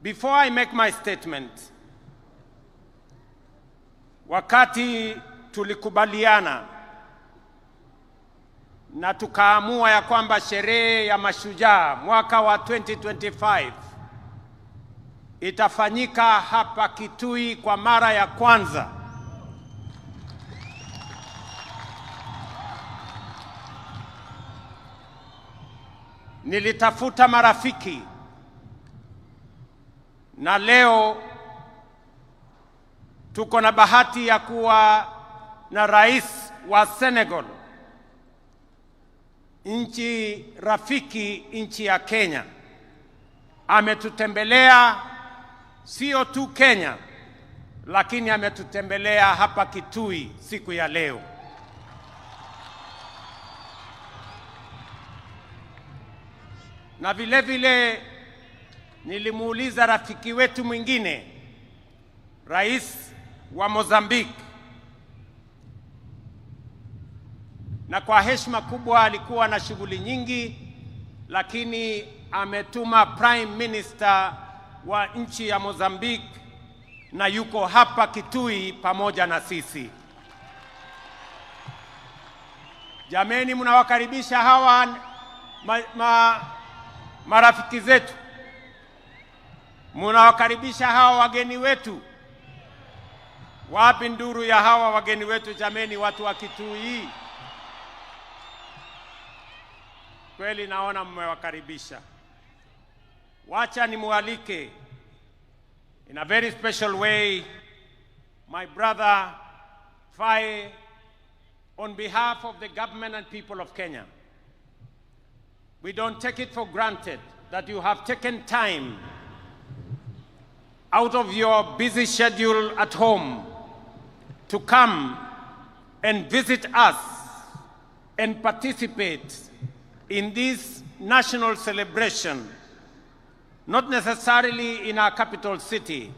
Before I make my statement, wakati tulikubaliana na tukaamua ya kwamba sherehe ya Mashujaa mwaka wa 2025 itafanyika hapa Kitui kwa mara ya kwanza, nilitafuta marafiki, na leo tuko na bahati ya kuwa na rais wa Senegal, nchi rafiki, nchi ya Kenya. Ametutembelea sio tu Kenya, lakini ametutembelea hapa Kitui siku ya leo. Na vile vile nilimuuliza rafiki wetu mwingine, rais wa Mozambique, na kwa heshima kubwa alikuwa na shughuli nyingi, lakini ametuma Prime Minister wa nchi ya Mozambique na yuko hapa Kitui pamoja na sisi. Jameni, mnawakaribisha hawa marafiki zetu, mnawakaribisha hawa wageni wetu. Wapi nduru ya hawa wageni wetu jameni, watu wa Kitui? Kweli naona mmewakaribisha. Wacha nimualike in a very special way my brother Faye, on behalf of the government and people of Kenya. We don't take it for granted that you have taken time out of your busy schedule at home to come and visit us and participate in this national celebration, not necessarily in our capital city,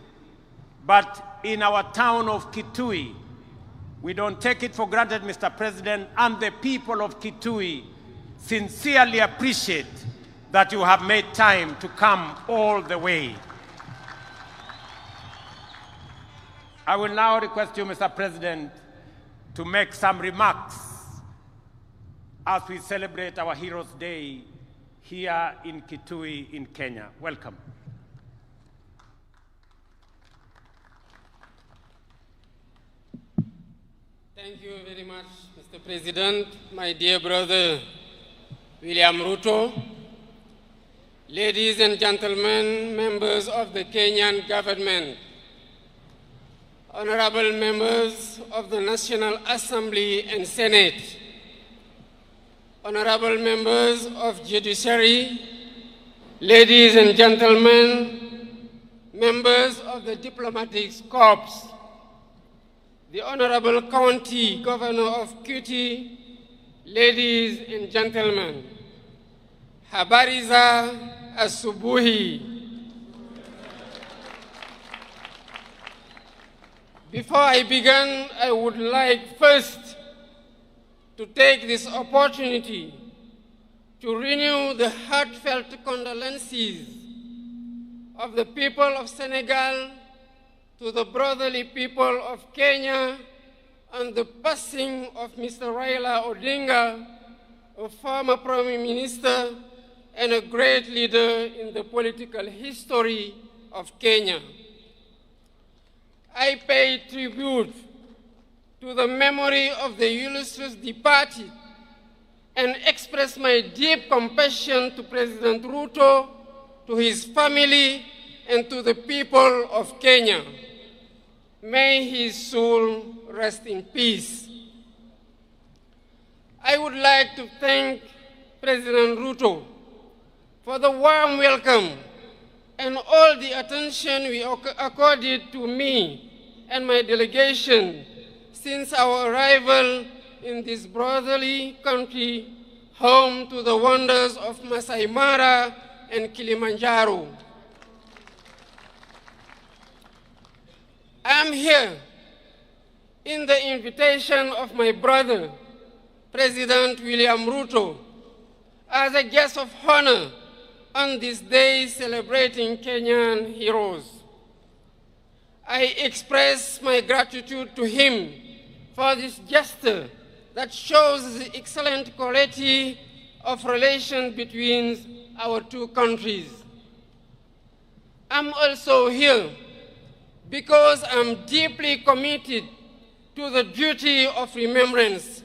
but in our town of Kitui. We don't take it for granted, Mr. President, and the people of Kitui sincerely appreciate that you have made time to come all the way. I will now request you, Mr. President, to make some remarks as we celebrate our Heroes' Day here in Kitui in Kenya. Welcome. Thank you very much, Mr. President, my dear brother William Ruto, ladies and gentlemen, members of the Kenyan government, honorable members of the National Assembly and Senate, honorable members of Judiciary, ladies and gentlemen, members of the Diplomatic Corps, the Honorable County Governor of Kitui, ladies and gentlemen, habari za asubuhi. Before I begin, I would like first to take this opportunity to renew the heartfelt condolences of the people of Senegal to the brotherly people of Kenya on the passing of Mr. Raila Odinga, a former Prime Minister and a great leader in the political history of Kenya. I pay tribute to the memory of the illustrious departed and express my deep compassion to President Ruto, to his family, and to the people of Kenya. May his soul rest in peace. I would like to thank President Ruto for the warm welcome and all the attention we accorded to me and my delegation since our arrival in this brotherly country, home to the wonders of Masai Mara and Kilimanjaro. I am here in the invitation of my brother, President William Ruto, as a guest of honor on this day celebrating Kenyan heroes. I express my gratitude to him for this gesture that shows the excellent quality of relations between our two countries. I'm also here because I'm deeply committed to the duty of remembrance.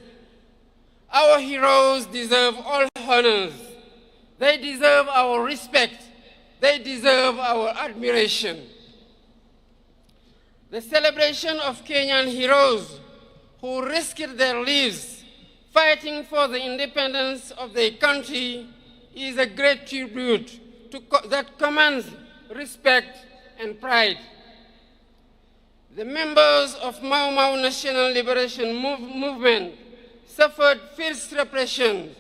Our heroes deserve all honors. They deserve our respect. They deserve our admiration. The celebration of Kenyan heroes who risked their lives fighting for the independence of their country is a great tribute that commands respect and pride. The members of Mau Mau National Liberation Movement suffered fierce repression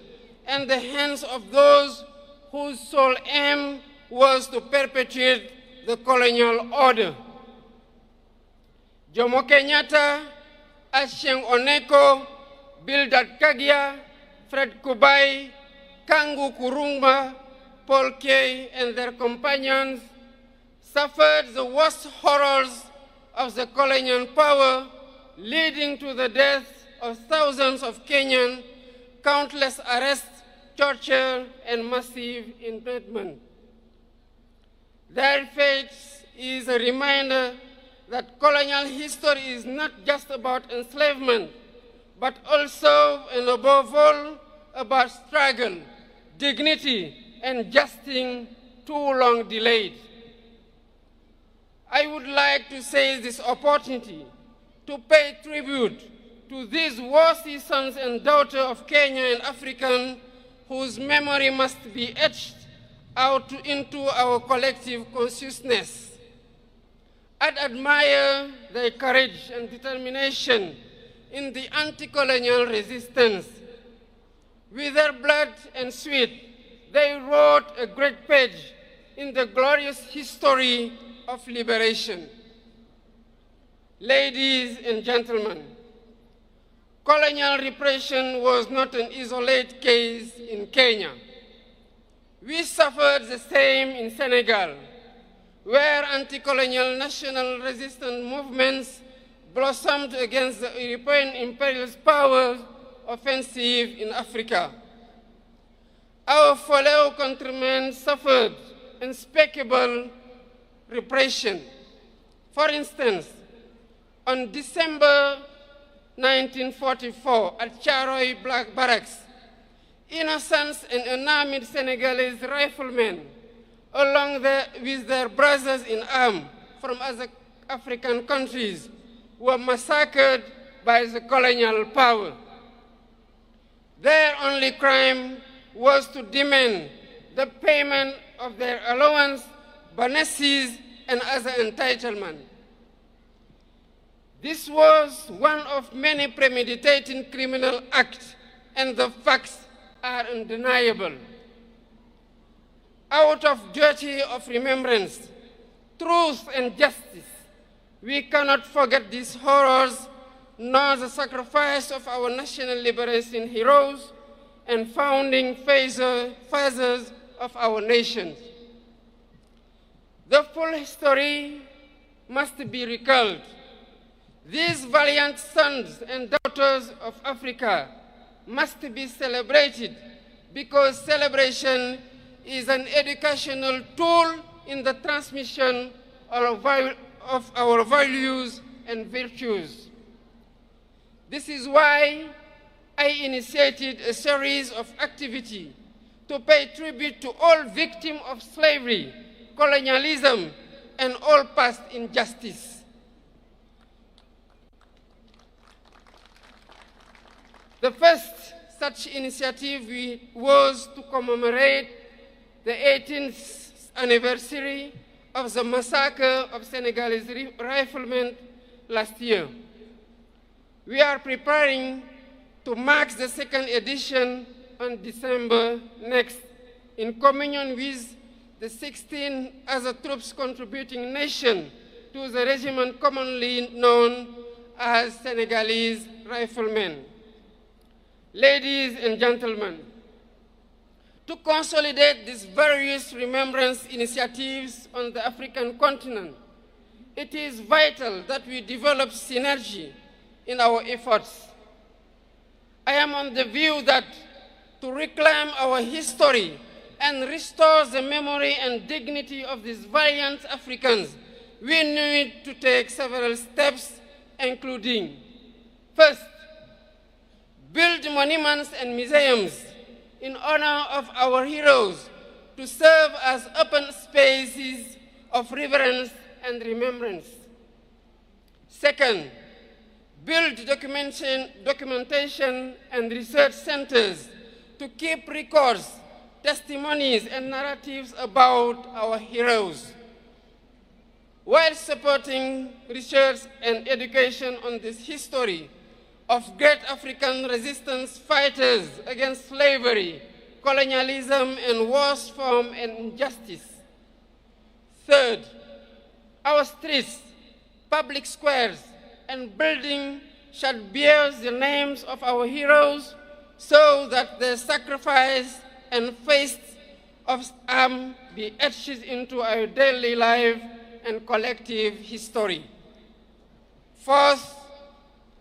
at the hands of those whose sole aim was to perpetuate the colonial order. Jomo Kenyatta, Achieng Oneko, Bildad Kagia, Fred Kubai, Kangu Kurumba, Paul Kay, and their companions suffered the worst horrors of the colonial power, leading to the death of thousands of Kenyans, countless arrests, torture, and massive imprisonment. Their fate is a reminder that colonial history is not just about enslavement, but also and above all about struggle, dignity, and justice too long delayed. I would like to seize this opportunity to pay tribute to these worthy sons and daughters of Kenya and African whose memory must be etched out into our collective consciousness. I'd admire their courage and determination in the anti-colonial resistance. With their blood and sweat, they wrote a great page in the glorious history of liberation. Ladies and gentlemen, colonial repression was not an isolated case in Kenya. We suffered the same in Senegal, where anti-colonial national resistance movements blossomed against the European imperialist power offensive in Africa. Our fellow countrymen suffered unspeakable repression. For instance, on December 1944 at Charoy Black Barracks, innocent and unarmed Senegalese riflemen, along with their brothers in arms from other African countries, were massacred by the colonial power. Their only crime was to demand the payment of their allowance, bonuses, and other entitlements. This was one of many premeditated criminal acts, and the facts are undeniable. Out of duty of remembrance, truth, and justice, we cannot forget these horrors, nor the sacrifice of our national liberation heroes and founding fathers of our nation. The full history must be recalled. These valiant sons and daughters of Africa must be celebrated because celebration is an educational tool in the transmission of our values and virtues. This is why I initiated a series of activities to pay tribute to all victims of slavery, colonialism, and all past injustice. The first such initiative was to commemorate the 18th anniversary of the massacre of Senegalese riflemen last year. We are preparing to mark the second edition on December next, in communion with the 16 other troops contributing nations to the regiment commonly known as Senegalese riflemen. Ladies and gentlemen, To consolidate these various remembrance initiatives on the African continent, it is vital that we develop synergy in our efforts. I am on the view that to reclaim our history and restore the memory and dignity of these valiant Africans, we need to take several steps, including, first, build monuments and museums in honor of our heroes to serve as open spaces of reverence and remembrance. Second, build documentation and research centers to keep records, testimonies, and narratives about our heroes, while supporting research and education on this history of great African resistance fighters against slavery, colonialism, and worse form and injustice. Third, our streets, public squares, and buildings shall bear the names of our heroes so that their sacrifice and feats of arms be etched into our daily life and collective history. Fourth,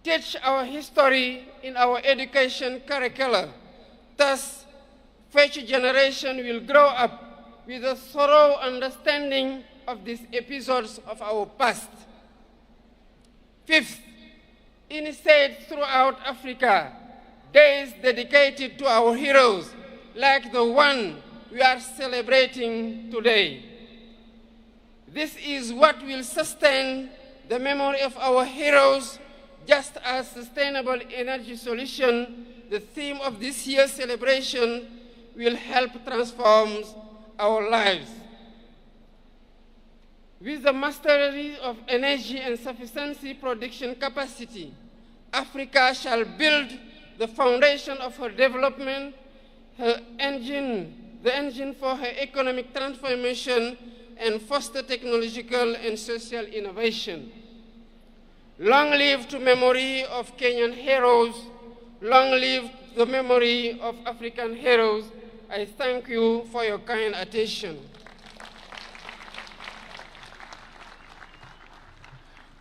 teach our history in our education curricula. Thus, future generation will grow up with a thorough understanding of these episodes of our past. Fifth, initiate throughout Africa days dedicated to our heroes, like the one we are celebrating today. This is what will sustain the memory of our heroes, just as sustainable energy solution, the theme of this year's celebration, will help transform our lives. With the mastery of energy and sufficiency production capacity, Africa shall build the foundation of her development, the engine for her economic transformation, and foster technological and social innovation. Long live to memory of Kenyan heroes. Long live the memory of African heroes. I thank you for your kind attention.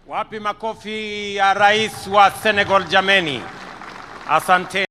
Wapi makofi ya Rais wa Senegal jameni. Asante.